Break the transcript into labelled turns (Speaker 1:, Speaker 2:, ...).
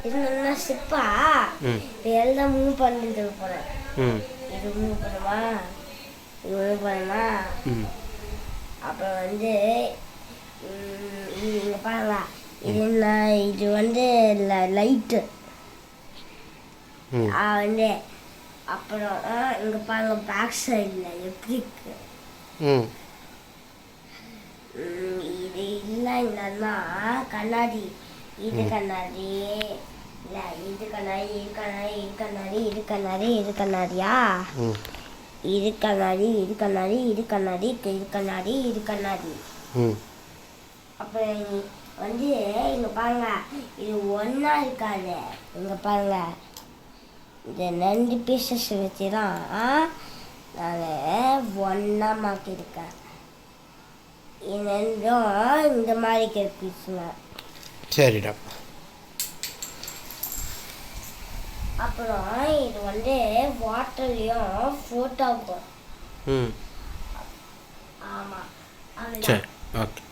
Speaker 1: இது நல்லா சிப்பா எல்லாம் மூவ் பண்ணிட்டு போகிறேன். இது மூவ் பண்ணுமா, இது மூவ் பண்ணுமா. அப்புறம் வந்து இங்கே பாருங்களா, இது என்ன, இது வந்து லைட்டு வந்து. அப்புறம் இங்கே பாருங்க பேக் சைடில் எப்படி இருக்கு. இது இல்லை, இல்லைன்னா கண்ணாடி. இது கண்ணாடி இல்லை, இது கண்ணாடி, இது கண்ணாடி, இது கண்ணாடி, இது கண்ணாடி, இது கண்ணாடியா, இது கண்ணாடி, இது கண்ணாடி, இது கண்ணாடி, இது கண்ணாடி, இது கண்ணாடி. அப்புறம் வந்து இங்கே பாருங்க, இது ஒன்றா இருக்காது. இங்கே பாருங்க, இந்த 2 பீசஸ் வச்சு தான் நான் ஒன்றா மாற்றிருக்கேன். இது 2 இந்த மாதிரி இருக்கிற பீஸுங்க.
Speaker 2: சரிடா.
Speaker 1: அப்புறம் இது வந்து வாட்டர்லேயும் ஃபோட்டோ ஆகும்.
Speaker 2: ஆமாம். சரி, ஓகே.